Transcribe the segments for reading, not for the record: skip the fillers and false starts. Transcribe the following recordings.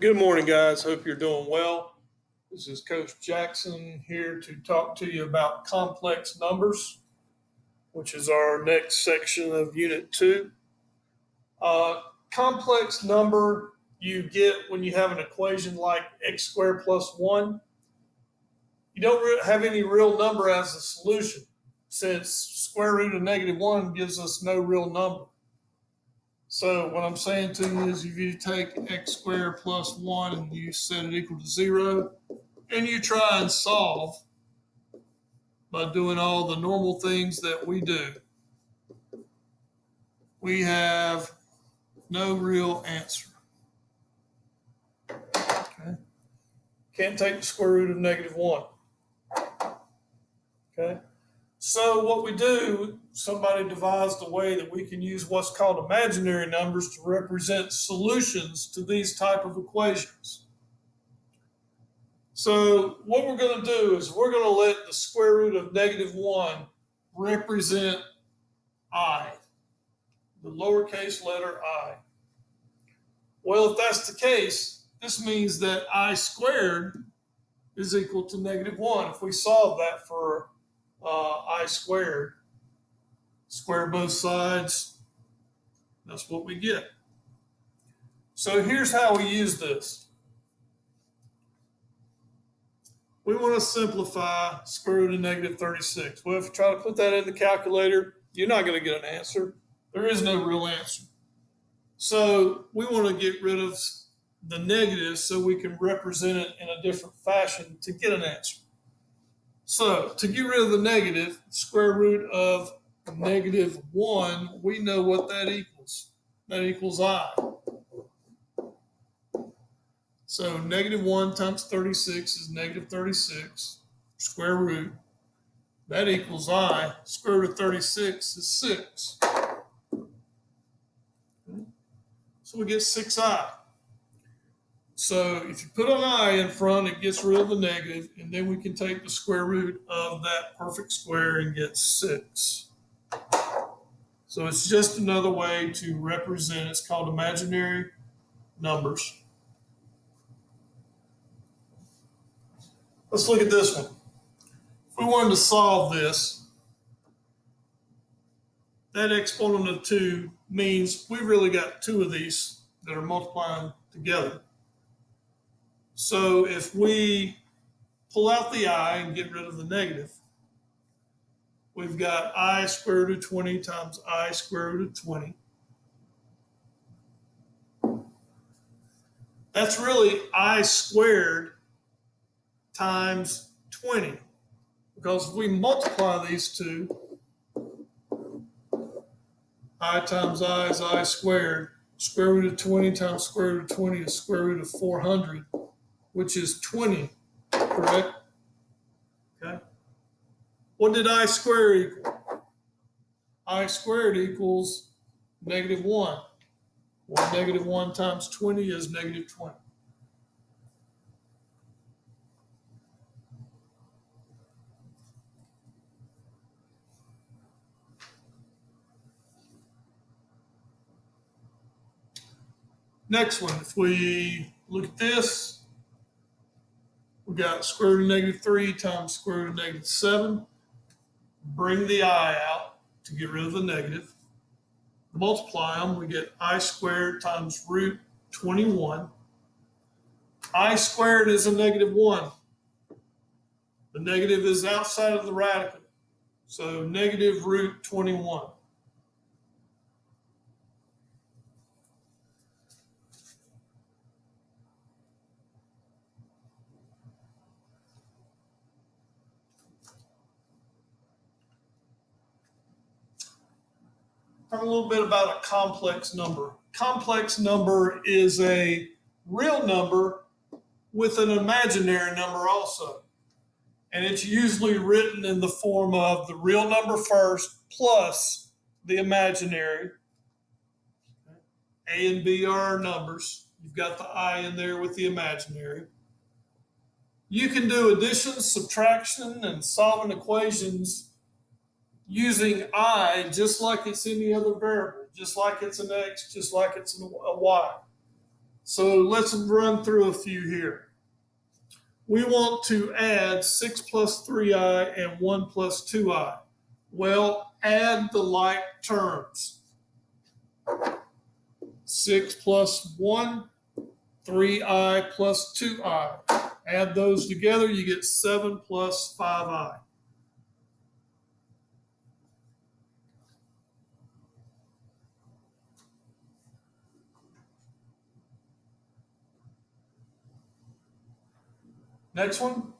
Good morning, guys. Hope you're doing well. This is Coach Jackson here to talk to you about complex numbers, which is our next section of Unit 2. Complex number you get when you have an equation like x squared plus 1. You don't have any real number as a solution since square root of negative 1 gives us no real number. So what I'm saying to you is if you take x squared plus 1 and you set it equal to 0, and you try and solve by doing all the normal things that we do, we have no real answer. Okay? Can't take the square root of negative 1. Okay? So what we do, somebody devised a way that we can use what's called imaginary numbers to represent solutions to these type of equations. So what we're going to do is we're going to let the square root of negative 1 represent I, the lowercase letter I. Well, if that's the case, this means that I squared is equal to negative 1. If we solve that for I squared, square both sides, that's what we get. So here's how we use this. We want to simplify square root of negative 36. Well, if you try to put that in the calculator, you're not going to get an answer. There is no real answer. So we want to get rid of the negative so we can represent it in a different fashion to get an answer. So to get rid of the negative, square root of negative 1, we know what that equals. That equals I. So negative 1 times 36 is negative 36, square root. That equals I. Square root of 36 is 6. So we get 6I. So if you put an I in front, it gets rid of the negative, and then we can take the square root of that perfect square and get 6. So it's just another way to represent, it's called imaginary numbers. Let's look at this one. If we wanted to solve this, that exponent of 2 means we've really got 2 of these that are multiplying together. So if we pull out the I and get rid of the negative, we've got I square root of 20 times I square root of 20. That's really I squared times 20. Because if we multiply these two, I times I is I squared. Square root of 20 times square root of 20 is square root of 400, which is 20, correct? Okay. What did I square equal? I squared equals negative 1. Well, negative 1 times 20 is negative 20. Next one, if we look at this, we got square root of negative 3 times square root of negative 7. Bring the I out to get rid of the negative. Multiply them, we get I squared times root 21. I squared is a negative 1. The negative is outside of the radical. So negative root 21. Talk a little bit about a complex number. Complex number is a real number with an imaginary number also. And it's usually written in the form of the real number first plus the imaginary. A and B are numbers. You've got the I in there with the imaginary. You can do addition, subtraction, and solving equations using I just like it's any other variable, just like it's an X, just like it's a Y. So let's run through a few here. We want to add 6 plus 3i and 1 plus 2i. Well, add the like terms. 6 plus 1, 3i plus 2i. Add those together, you get 7 plus 5i. Next one,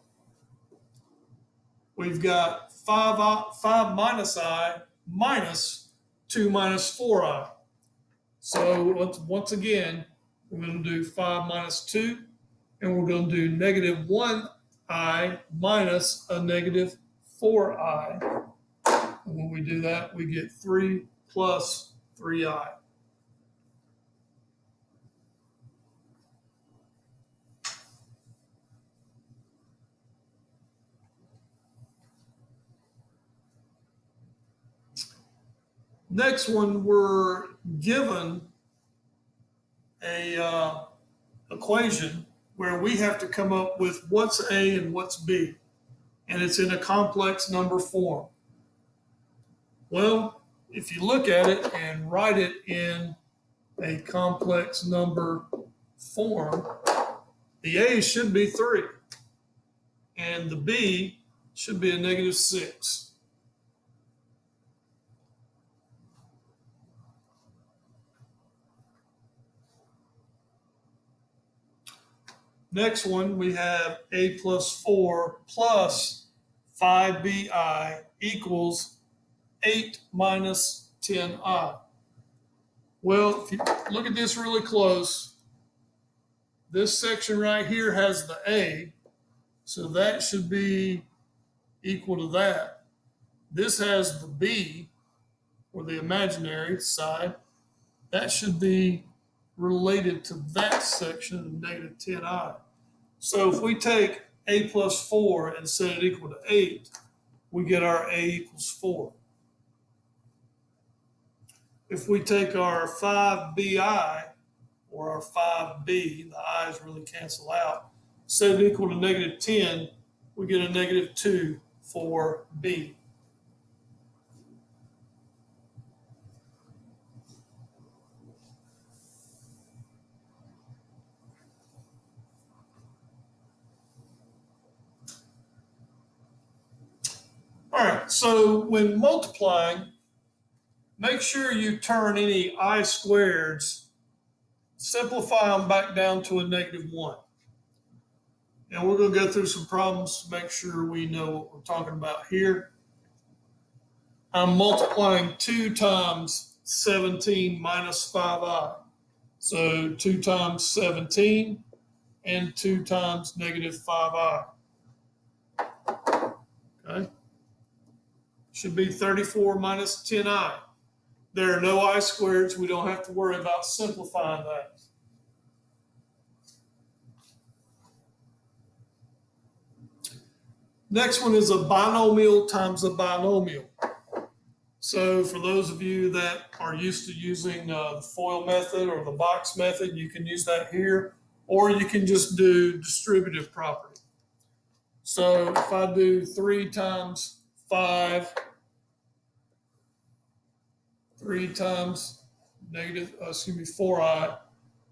we've got 5 minus i minus 2 minus 4i. So once again, we're going to do 5 minus 2, and we're going to do negative 1i minus a negative 4i. And when we do that, we get 3 plus 3i. Next one, we're given a equation where we have to come up with what's A and what's B, and it's in a complex number form. Well, if you look at it and write it in a complex number form, the A should be 3, and the B should be a negative 6. Next one, we have A plus 4 plus 5bi equals 8 minus 10i. Well, if you look at this really close, this section right here has the A, so that should be equal to that. This has the B, or the imaginary side. That should be related to that section of negative 10i. So if we take A plus 4 and set it equal to 8, we get our A equals 4. If we take our 5bi or our 5b, the i's really cancel out, set it equal to negative 10, we get a negative 2 for b. All right, so when multiplying, make sure you turn any I squareds, simplify them back down to a negative 1. And we're going to go through some problems to make sure we know what we're talking about here. I'm multiplying 2 times 17 minus 5i. So 2 times 17 and 2 times negative 5i. Okay. Should be 34 minus 10i. There are no I squareds. We don't have to worry about simplifying that. Next one is a binomial times a binomial. So for those of you that are used to using the FOIL method or the box method, you can use that here, or you can just do distributive property. So if I do 3 times 5, 3 times 4i,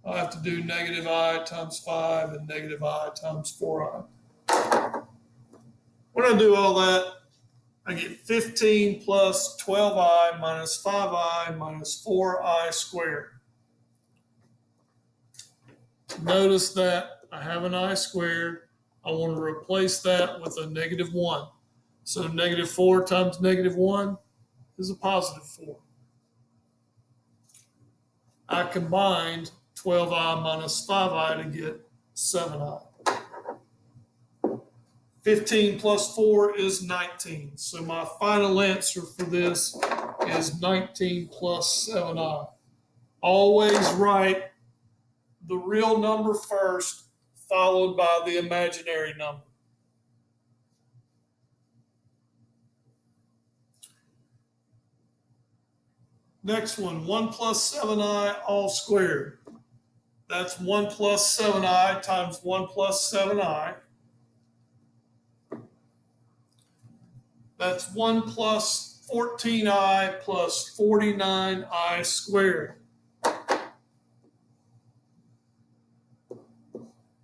I have to do negative I times 5 and negative I times 4i. When I do all that, I get 15 plus 12i minus 5i minus 4i squared. Notice that I have an I squared. I want to replace that with a negative 1. So negative 4 times negative 1 is a positive 4. I combined 12i minus 5i to get 7i. 15 plus 4 is 19. So my final answer for this is 19 plus 7i. Always write the real number first, followed by the imaginary number. Next one, 1 plus 7i all squared. That's 1 plus 7i times 1 plus 7i. That's 1 plus 14i plus 49i squared.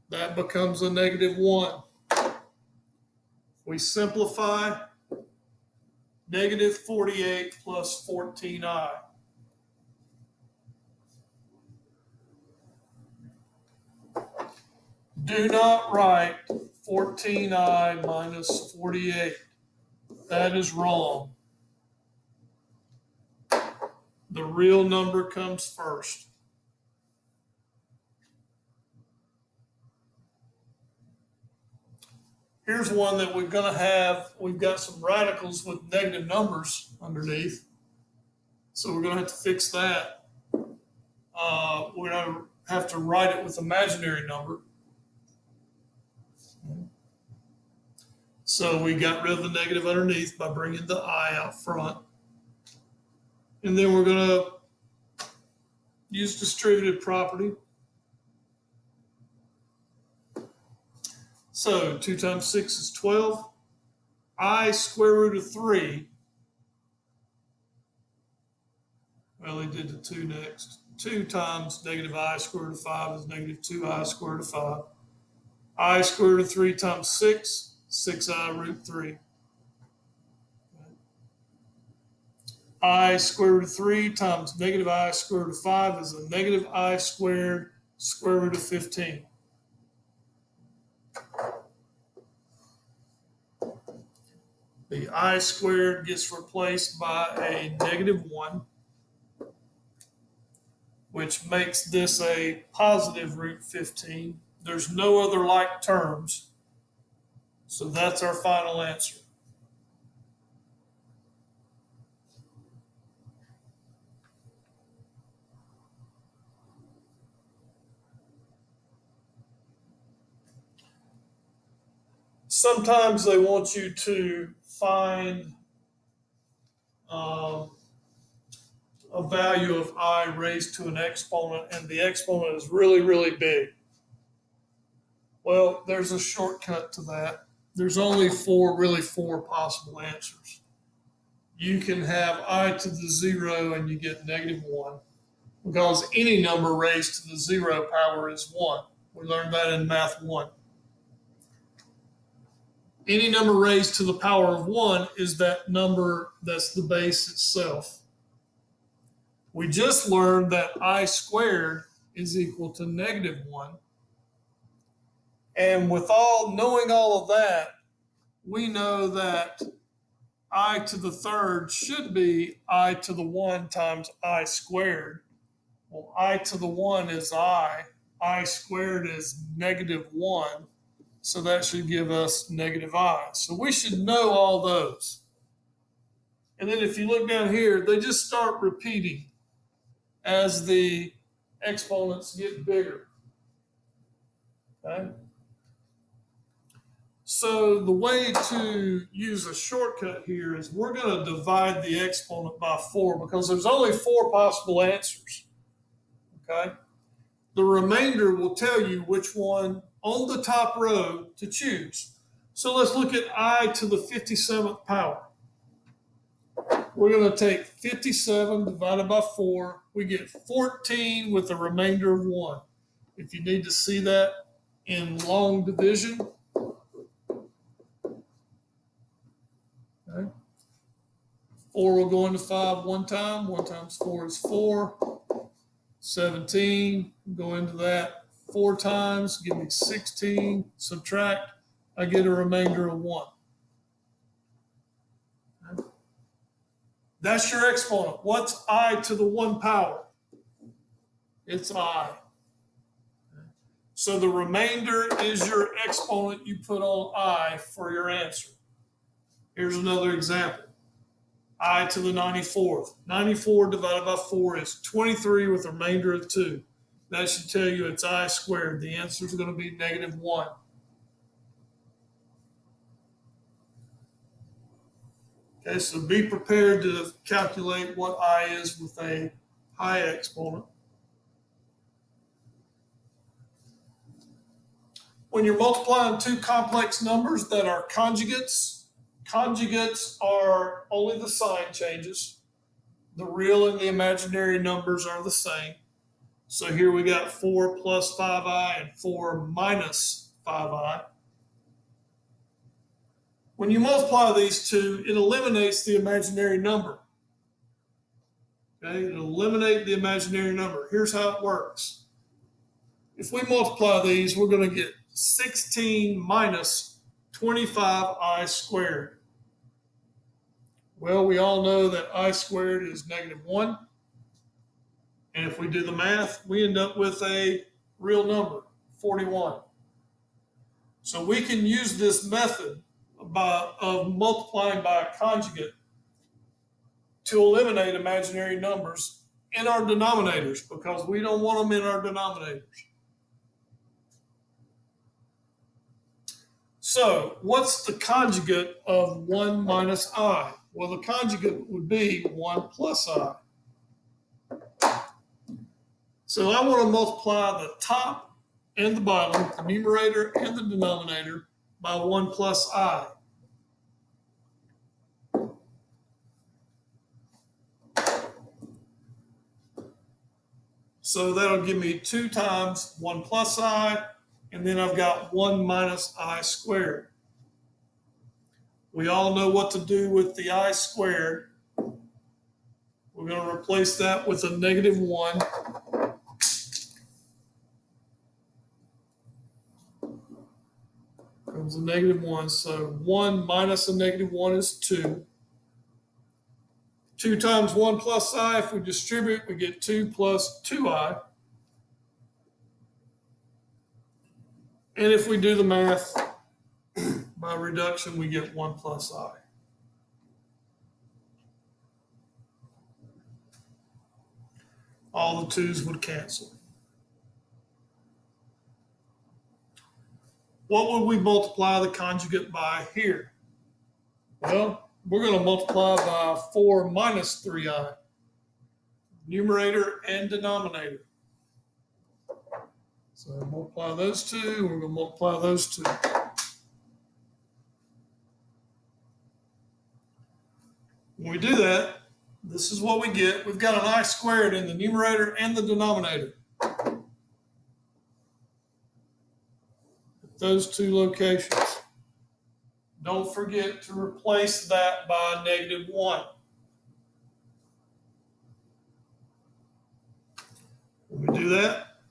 That becomes a negative 1. We simplify, negative 48 plus 14i. Do not write 14i minus 48. That is wrong. The real number comes first. Here's one that we're going to have. We've got some radicals with negative numbers underneath. So we're going to have to fix that. We're going to have to write it with imaginary number. So we got rid of the negative underneath by bringing the I out front. And then we're going to use distributive property. So 2 times 6 is 12. I square root of 3. Well, he did the 2 next. 2 times negative I square root of 5 is negative 2I square root of 5. I square root of 3 times 6, 6I root 3. I square root of 3 times negative I square root of 5 is a negative I squared square root of 15. The I squared gets replaced by a negative 1, which makes this a positive root 15. There's no other like terms. So that's our final answer. Sometimes they want you to find a value of I raised to an exponent, and the exponent is really, really big. Well, there's a shortcut to that. There's only four possible answers. You can have I to the 0 and you get negative 1, because any number raised to the 0 power is 1. We learned that in Math 1. Any number raised to the power of 1 is that number that's the base itself. We just learned that I squared is equal to negative 1. And with knowing all of that, we know that I to the third should be I to the 1 times I squared. Well, I to the 1 is I squared is negative 1. So that should give us negative I. So we should know all those. And then if you look down here, they just start repeating as the exponents get bigger. Okay? So the way to use a shortcut here is we're going to divide the exponent by 4 because there's only 4 possible answers. Okay? The remainder will tell you which one on the top row to choose. So let's look at I to the 57th power. We're going to take 57 divided by 4. We get 14 with a remainder of 1. If you need to see that in long division. Okay. 4 will go into 5 one time. 1 times 4 is 4. 17, go into that 4 times, give me 16. Subtract, I get a remainder of 1. That's your exponent. What's I to the 1 power? It's I. So the remainder is your exponent you put on I for your answer. Here's another example. I to the 94th. 94 divided by 4 is 23 with a remainder of 2. That should tell you it's I squared. The answer is going to be negative 1. Okay, so be prepared to calculate what I is with a high exponent. When you're multiplying two complex numbers that are conjugates, conjugates are only the sign changes. The real and the imaginary numbers are the same. So here we got 4 plus 5i and 4 minus 5i. When you multiply these two, it eliminates the imaginary number. Okay, it'll eliminate the imaginary number. Here's how it works. If we multiply these, we're going to get 16 minus 25i squared. Well, we all know that I squared is -1. And if we do the math, we end up with a real number, 41. So we can use this method of multiplying by a conjugate to eliminate imaginary numbers in our denominators because we don't want them in our denominators. So what's the conjugate of 1 minus I? Well, the conjugate would be 1 plus I. So I want to multiply the top and the bottom, the numerator and the denominator, by 1 plus I. So that'll give me 2 times 1 plus I, and then I've got 1 minus I squared. We all know what to do with the I squared. We're going to replace that with a -1. Comes a -1, so 1 minus a -1 is 2. 2 times 1 plus I, if we distribute, we get 2 plus 2i. And if we do the math by reduction, we get 1 plus I. All the 2's would cancel. What would we multiply the conjugate by here? Well, we're going to multiply by 4 minus 3i, numerator and denominator. So multiply those two, we're going to multiply those two. When we do that, this is what we get. We've got an I squared in the numerator and the denominator. Those two locations. Don't forget to replace that by -1. When we do that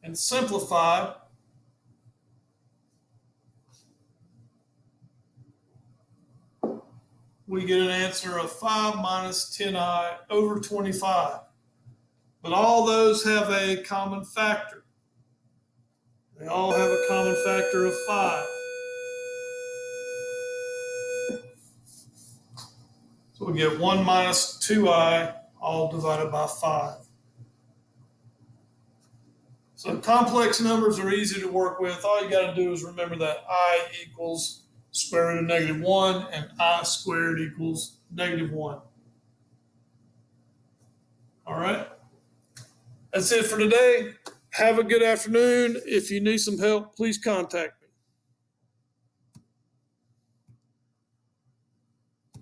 and simplify, we get an answer of 5 minus 10i over 25. But all those have a common factor. They all have a common factor of 5. So we get 1 minus 2i all divided by 5. So complex numbers are easy to work with. All you got to do is remember that I equals square root of -1 and I squared equals -1. All right. That's it for today. Have a good afternoon. If you need some help, please contact me.